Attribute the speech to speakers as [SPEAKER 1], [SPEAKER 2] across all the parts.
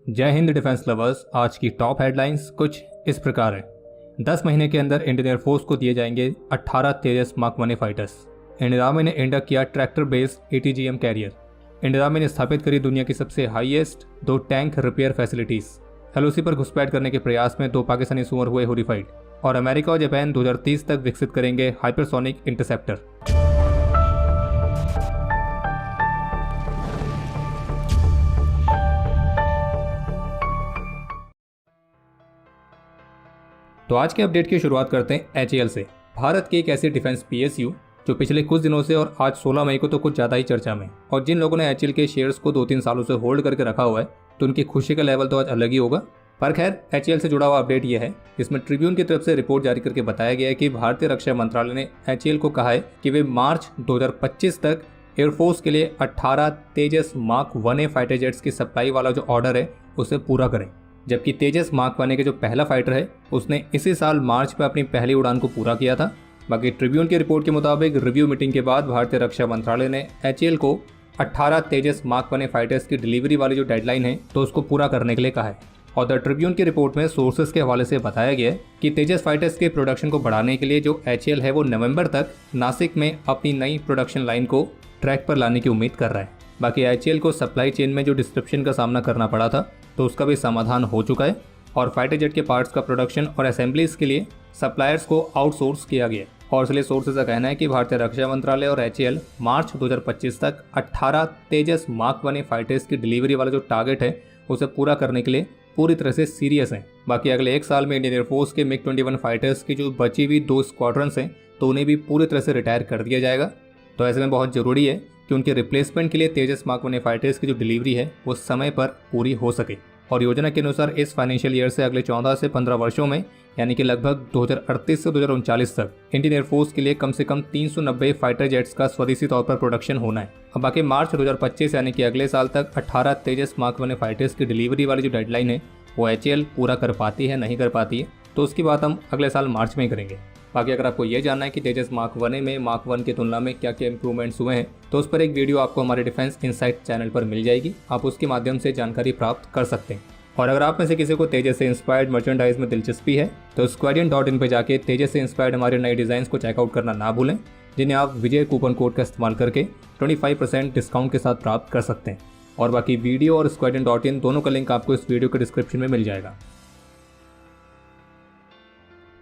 [SPEAKER 1] जय Hind defence lovers. आज की टॉप हेडलाइंस कुछ इस प्रकार हैं। 10 महीने के अंदर इंडियन एयरफोर्स को दिए जाएंगे 18 Tejas mark 1 fighters. Indian army ने इंडक्ट किया tractor based ATGM carrier. Indian army ने स्थापित करी दुनिया की सबसे highest 2 tank repair facilities. LOC पर घुसपैठ करने के प्रयास में 2 पाकिस्तानी सुअर हुए होरिफाइड। और अमेरिका और जापान 2030 तक विकसित करेंगे हाइपरसोनिक इंटरसेप्टर। तो आज के अपडेट की शुरुआत करते हैं HAL से। भारत की एक ऐसी डिफेंस PSU जो पिछले कुछ दिनों से और आज 16 मई को तो कुछ ज़्यादा ही चर्चा में, और जिन लोगों ने HAL के शेयर्स को 2-3 सालों से होल्ड करके रखा हुआ है तो उनकी खुशी का लेवल तो आज अलग ही होगा। पर खैर, HAL से जुड़ा हुआ अपडेट यह है, जिसमें ट्रिब्यून की तरफ से रिपोर्ट जारी करके बताया गया है कि भारतीय रक्षा मंत्रालय ने HAL को कहा है कि वे मार्च 2025 तक एयरफोर्स के लिए 18 Tejas mark 1A fighter jets की सप्लाई वाला जो ऑर्डर है उसे पूरा करें। जबकि तेजस मार्क 1A के जो पहला फाइटर है उसने इसी साल मार्च में अपनी पहली उड़ान को पूरा किया था। बाकी ट्रिब्यून की रिपोर्ट के मुताबिक रिव्यू मीटिंग के बाद भारतीय रक्षा मंत्रालय ने HAL को 18 तेजस मार्क 1A फाइटर्स की डिलीवरी वाली जो डेडलाइन है तो उसको पूरा करने के लिए कहा है। और द ट्रिब्यून की रिपोर्ट में सोर्सेस के हवाले से बताया गया है कि तेजस फाइटर्स के प्रोडक्शन को बढ़ाने के लिए जो HAL है वो नवंबर तक नासिक में अपनी नई प्रोडक्शन लाइन को ट्रैक पर लाने की उम्मीद कर रहा है। बाकी HAL को सप्लाई चेन में जो डिस्ट्रप्शन का सामना करना पड़ा था तो उसका भी समाधान हो चुका है, और फाइटर जेट के पार्ट्स का प्रोडक्शन और असेंबलीज के लिए सप्लायर्स को आउटसोर्स किया गया। और इसलिए सोर्सेज का कहना है कि भारतीय रक्षा मंत्रालय और HAL मार्च 2025 तक 18 तेजस मार्क 1A फाइटर्स की डिलीवरी वाला जो टारगेट है उसे पूरा करने के लिए पूरी तरह से सीरियस हैं। बाकी अगले 1 साल में इंडियन एयरफोर्स के MiG-21 फाइटर्स की जो बची हुई 2 स्क्वाड्रंस हैं तो उन्हें भी पूरी तरह से रिटायर कर दिया जाएगा। तो ऐसे में बहुत ज़रूरी है कि उनके रिप्लेसमेंट के लिए तेजस मार्क 1A फाइटर्स की जो डिलीवरी है वो समय पर पूरी हो सके। और योजना के अनुसार इस फाइनेंशियल ईयर से अगले 14 से 15 वर्षों में, यानी कि लगभग 2038 से 2039 तक इंडियन एयरफोर्स के लिए कम से कम 390 फाइटर जेट्स का स्वदेशी तौर पर प्रोडक्शन होना है। अब बाकी मार्च 2025 यानी कि अगले साल तक 18 तेजस मार्क 1A फाइटर्स की डिलीवरी वाली जो डेडलाइन है वो HAL पूरा कर पाती है नहीं कर पाती है तो उसकी बात हम अगले साल मार्च में ही करेंगे। बाकी अगर आपको ये जानना है कि तेजस मार्क 1A में मार्क 1 की तुलना में क्या क्या इंप्रूवमेंट्स हुए हैं तो उस पर एक वीडियो आपको हमारे डिफेंस इनसाइट चैनल पर मिल जाएगी। आप उसके माध्यम से जानकारी प्राप्त कर सकते हैं। और अगर आप में से किसी को तेजस से इंस्पायर्ड मर्चेंडाइज में दिलचस्पी है तो squadron.in पर जाके तेजस से इंस्पायर्ड हमारे नए डिज़ाइंस को चेकआउट करना ना भूलें, जिन्हें आप विजय कूपन कोड का इस्तेमाल करके 25% डिस्काउंट के साथ प्राप्त कर सकते हैं। और बाकी वीडियो और squadron.in दोनों का लिंक आपको इस वीडियो के डिस्क्रिप्शन में मिल जाएगा।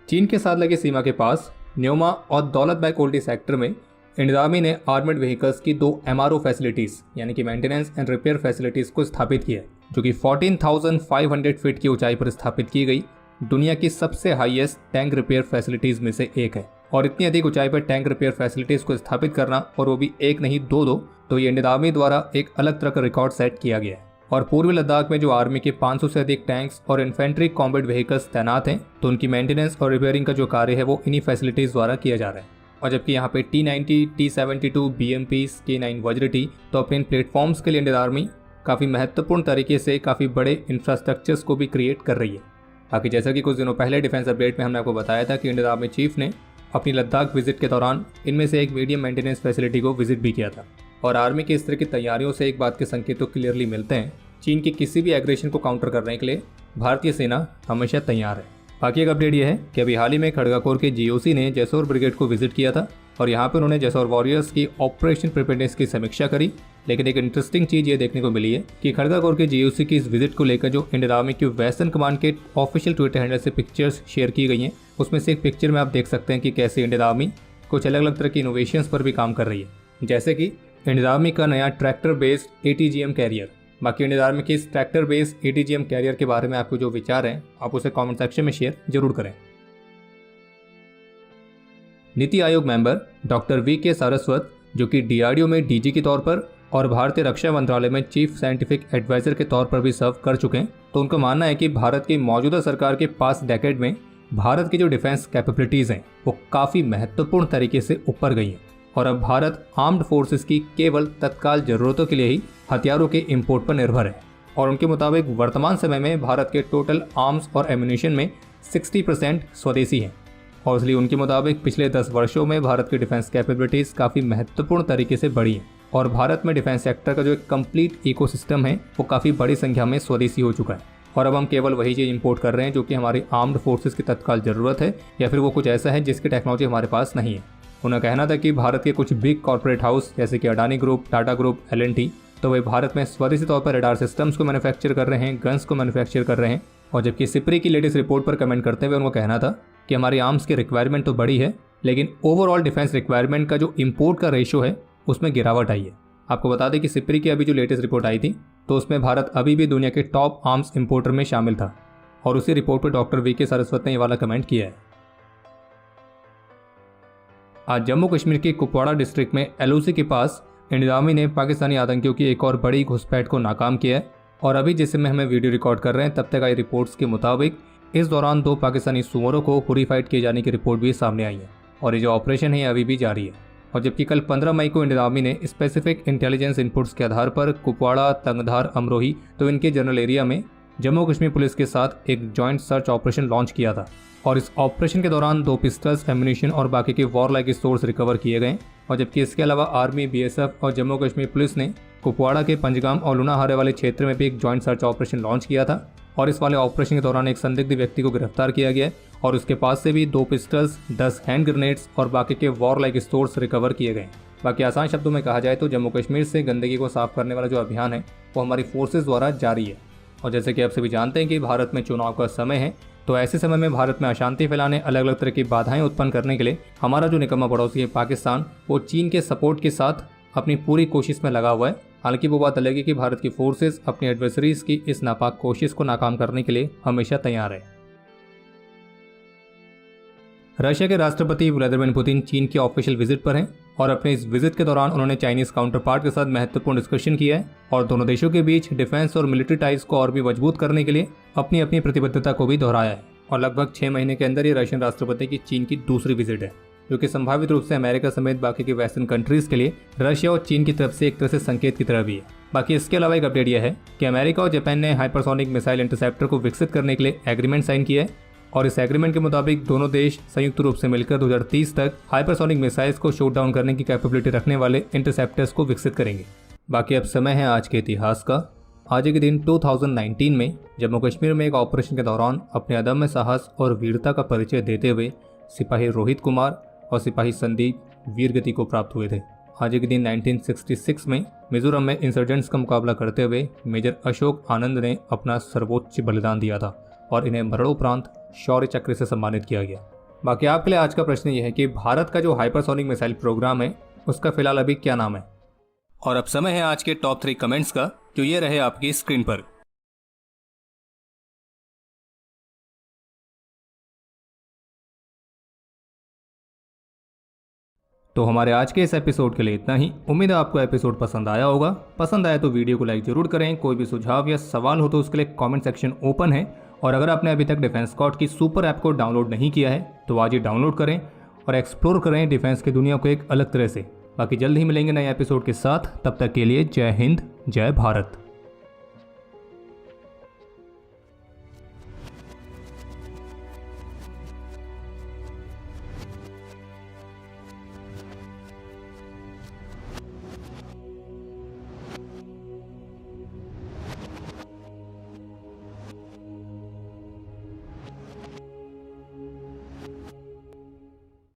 [SPEAKER 1] चीन के साथ लगे सीमा के पास न्योमा और दौलत बेग ओल्डी सेक्टर में इंडियन आर्मी ने आर्मर्ड व्हीकल्स की 2 MRO फैसिलिटीज़ यानी कि मेंटेनेंस एंड रिपेयर फैसिलिटीज़ को स्थापित किया, जो कि 14,500 फीट की ऊंचाई पर स्थापित की गई दुनिया की सबसे हाईएस्ट टैंक रिपेयर फैसिलिटीज़ में से एक है। और इतनी अधिक ऊंचाई पर टैंक रिपेयर फैसिलिटीज़ को स्थापित करना, और वो भी एक नहीं 2, तो ये इंडियन आर्मी द्वारा एक अलग तरह का रिकॉर्ड सेट किया गया है। और पूर्वी लद्दाख में जो आर्मी के 500 से अधिक टैंक्स और इन्फेंट्री कॉम्बैट व्हीकल्स तैनात हैं तो उनकी मेंटेनेंस और रिपेयरिंग का जो कार्य है वो इन्हीं फैसिलिटीज़ द्वारा किया जा रहा है। और जबकि यहाँ पे T-90, T-72, BMPs, K9 वज्र-T तो अपने इन प्लेटफॉर्म्स के लिए इंडियन आर्मी काफ़ी महत्वपूर्ण तरीके से काफ़ी बड़े इंफ्रास्ट्रक्चर्स को भी क्रिएट कर रही है। बाकी जैसा कि कुछ दिनों पहले डिफेंस अपडेट में हमने आपको बताया था कि इंडियन आर्मी चीफ ने अपनी लद्दाख विजिट के दौरान इनमें से एक मीडियम मेंटेनेंस फैसिलिटी को विजिट भी किया था। और आर्मी की इस तरह की तैयारियों से एक बात के संकेत तो क्लियरली मिलते हैं, चीन की किसी भी एग्रेशन को काउंटर करने के लिए भारतीय सेना हमेशा तैयार है। बाकी एक अपडेट यह है कि अभी हाल ही में खड़गा कोर के GOC ने जैसौर ब्रिगेड को विजिट किया था और यहाँ पर उन्होंने जैसौर वॉरियर्स की ऑपरेशन प्रिपेयरनेस की समीक्षा करी। लेकिन एक इंटरेस्टिंग चीज़ ये देखने को मिली है कि खड़गा कोर के GOC की इस विजिट को लेकर जो इंडियन आर्मी की वेस्टर्न कमांड के ऑफिशियल ट्विटर हैंडल से पिक्चर्स शेयर की गई हैं, उसमें से एक पिक्चर में आप देख सकते हैं कि कैसे इंडियन आर्मी कुछ अलग अलग तरह की इनोवेशंस पर भी काम कर रही है, जैसे कि इंडियन आर्मी का नया ट्रैक्टर बेस्ड ATGM कैरियर। बाकी इंडियन आर्मी की इस ट्रैक्टर बेस्ड ATGM कैरियर के बारे में आपको जो विचार हैं आप उसे कमेंट सेक्शन में शेयर जरूर करें। NITI Aayog member doctor VK Saraswat, जो कि DRDO में DG के तौर पर और भारतीय रक्षा मंत्रालय में चीफ साइंटिफिक एडवाइजर के तौर पर भी सर्व कर चुके हैं, तो उनका मानना है कि भारत की मौजूदा सरकार के पास डेकेड में भारत की जो डिफेंस कैपेबिलिटीज़ हैं वो काफ़ी महत्वपूर्ण तरीके से ऊपर गई हैं और अब भारत आर्म्ड फोर्सेस की केवल तत्काल ज़रूरतों के लिए ही हथियारों के इंपोर्ट पर निर्भर है। और उनके मुताबिक वर्तमान समय में भारत के टोटल आर्म्स और एम्यूनिशन में 60% स्वदेशी हैं। और इसलिए उनके मुताबिक पिछले 10 वर्षों में भारत की डिफेंस कैपेबिलिटीज़ काफ़ी महत्वपूर्ण तरीके से बढ़ी हैं। और भारत में डिफेंस सेक्टर का जो एक कंप्लीट इकोसिस्टम है वो काफ़ी बड़ी संख्या में स्वदेशी हो चुका है और अब हम केवल वही चीज़ इंपोर्ट कर रहे हैं जो कि हमारी आर्म्ड फोर्सेस की तत्काल ज़रूरत है या फिर वो कुछ ऐसा है जिसकी टेक्नोलॉजी हमारे पास नहीं है। उनका कहना था कि भारत के कुछ बिग कॉर्पोरेट हाउस जैसे कि Adani group, Tata group, L&T तो वे भारत में स्वदेशी तौर पर रडार सिस्टम्स को मैन्युफैक्चर कर रहे हैं, गन्स को मैन्युफैक्चर कर रहे हैं। और जबकि सिप्री की लेटेस्ट रिपोर्ट पर कमेंट करते हुए उनका कहना था कि हमारी आर्म्स की रिक्वायरमेंट तो बड़ी है लेकिन ओवरऑल डिफेंस रिक्वायरमेंट का जो इम्पोर्ट का रेशो है उसमें गिरावट आई है। आपको बता दें कि सिप्री की अभी जो लेटेस्ट रिपोर्ट आई थी तो उसमें भारत अभी भी दुनिया के टॉप आर्म्स इंपोर्टर में शामिल था और उसी रिपोर्ट पर डॉक्टर VK सारस्वत ने ये वाला कमेंट किया है। आज जम्मू कश्मीर के कुपवाड़ा डिस्ट्रिक्ट में LOC के पास इंडियन आर्मी ने पाकिस्तानी आतंकियों की एक और बड़ी घुसपैठ को नाकाम किया है और अभी जिस समय हमें वीडियो रिकॉर्ड कर रहे हैं तब तक आई रिपोर्ट्स के मुताबिक इस दौरान 2 पाकिस्तानी सुअरों को हुरीफाइड किए जाने की रिपोर्ट भी सामने आई है और ये जो ऑपरेशन है अभी भी जारी है। और जबकि कल 15 मई को इंडियन आर्मी ने स्पेसिफिक इंटेलिजेंस इनपुट्स के आधार पर कुपवाड़ा, तंगधार, अमरोही तो इनके जनरल एरिया में जम्मू कश्मीर पुलिस के साथ एक जॉइंट सर्च ऑपरेशन लॉन्च किया था और इस ऑपरेशन के दौरान 2 पिस्टल्स, एम्यूनिशन और बाकी के वॉर लाइक सोर्स रिकवर किए गए। और जबकि इसके अलावा आर्मी, BSF और जम्मू कश्मीर पुलिस ने कुपवाड़ा के पंजगाम और लूनाहारे वाले क्षेत्र में भी एक जॉइंट सर्च ऑपरेशन लॉन्च किया था और इस वाले ऑपरेशन के दौरान एक संदिग्ध व्यक्ति को गिरफ्तार किया गया और उसके पास से भी 2 पिस्टल्स, 10 हैंड ग्रेनेड्स और बाकी के वॉर लाइक सोर्स रिकवर किए गए। बाकी आसान शब्दों में कहा जाए तो जम्मू कश्मीर से गंदगी को साफ करने वाला जो अभियान है वो हमारी फोर्सेज द्वारा जारी है। और जैसे कि आप सभी जानते हैं कि भारत में चुनाव का समय है तो ऐसे समय में भारत में अशांति फैलाने, अलग अलग तरह की बाधाएं उत्पन्न करने के लिए हमारा जो निकम्मा पड़ोसी है पाकिस्तान वो चीन के सपोर्ट के साथ अपनी पूरी कोशिश में लगा हुआ है। हालांकि वो बात अलग है कि भारत की फोर्सेस अपनी एडवर्सरीज की इस नापाक कोशिश को नाकाम करने के लिए हमेशा तैयार है। रशिया के राष्ट्रपति व्लादिमीर पुतिन चीन की ऑफिशियल विजिट पर हैं और अपने इस विजिट के दौरान उन्होंने चाइनीज काउंटर पार्ट के साथ महत्वपूर्ण डिस्कशन किया है और दोनों देशों के बीच डिफेंस और मिलिट्री टाइज को और भी मजबूत करने के लिए अपनी अपनी प्रतिबद्धता को भी दोहराया है। और लगभग 6 महीने के अंदर ये रशियन राष्ट्रपति की चीन की दूसरी विजिट है जो कि संभावित रूप से अमेरिका समेत बाकी के वेस्टर्न कंट्रीज के लिए रशिया और चीन की तरफ से एक तरह से संकेत की तरह भी है। बाकी इसके अलावा एक अपडेट यह है कि अमेरिका और जापान ने हाइपरसोनिक मिसाइल इंटरसेप्टर को विकसित करने के लिए एग्रीमेंट साइन किया है और इस एग्रीमेंट के मुताबिक दोनों देश संयुक्त रूप से मिलकर 2030 तक हाइपरसोनिक मिसाइल्स को शूट डाउन करने की कैपेबिलिटी रखने वाले इंटरसेप्टर्स को विकसित करेंगे। बाकी अब समय है आज के इतिहास का। आज के दिन 2019 में जम्मू कश्मीर में एक ऑपरेशन के दौरान अपने अदम्य साहस और वीरता का परिचय देते हुए सिपाही रोहित कुमार और सिपाही संदीप वीरगति को प्राप्त हुए थे। आज के दिन 1966 में मिजोरम में इंसर्जेंट्स का मुकाबला करते हुए मेजर अशोक आनंद ने अपना सर्वोच्च बलिदान दिया था और इन्हें मरणोपरांत शौर्य चक्र से सम्मानित किया गया। बाकी आपके लिए आज का प्रश्न यह है कि भारत का जो हाइपरसोनिक मिसाइल प्रोग्राम है उसका फिलहाल अभी क्या नाम है। और अब समय है आज के टॉप 3 कमेंट्स का जो ये रहे आपकी स्क्रीन पर। तो हमारे आज के इस एपिसोड के लिए इतना ही। उम्मीद है आपको एपिसोड पसंद आया होगा। पसंद आया तो वीडियो को लाइक जरूर करें। कोई भी सुझाव या सवाल हो तो उसके लिए कमेंट सेक्शन ओपन है और अगर आपने अभी तक डिफेंस स्कॉट की सुपर ऐप को डाउनलोड नहीं किया है तो आज ही डाउनलोड करें और एक्सप्लोर करें डिफेंस की दुनिया को एक अलग तरह से। बाकी जल्द ही मिलेंगे नए एपिसोड के साथ। तब तक के लिए जय हिंद, जय भारत।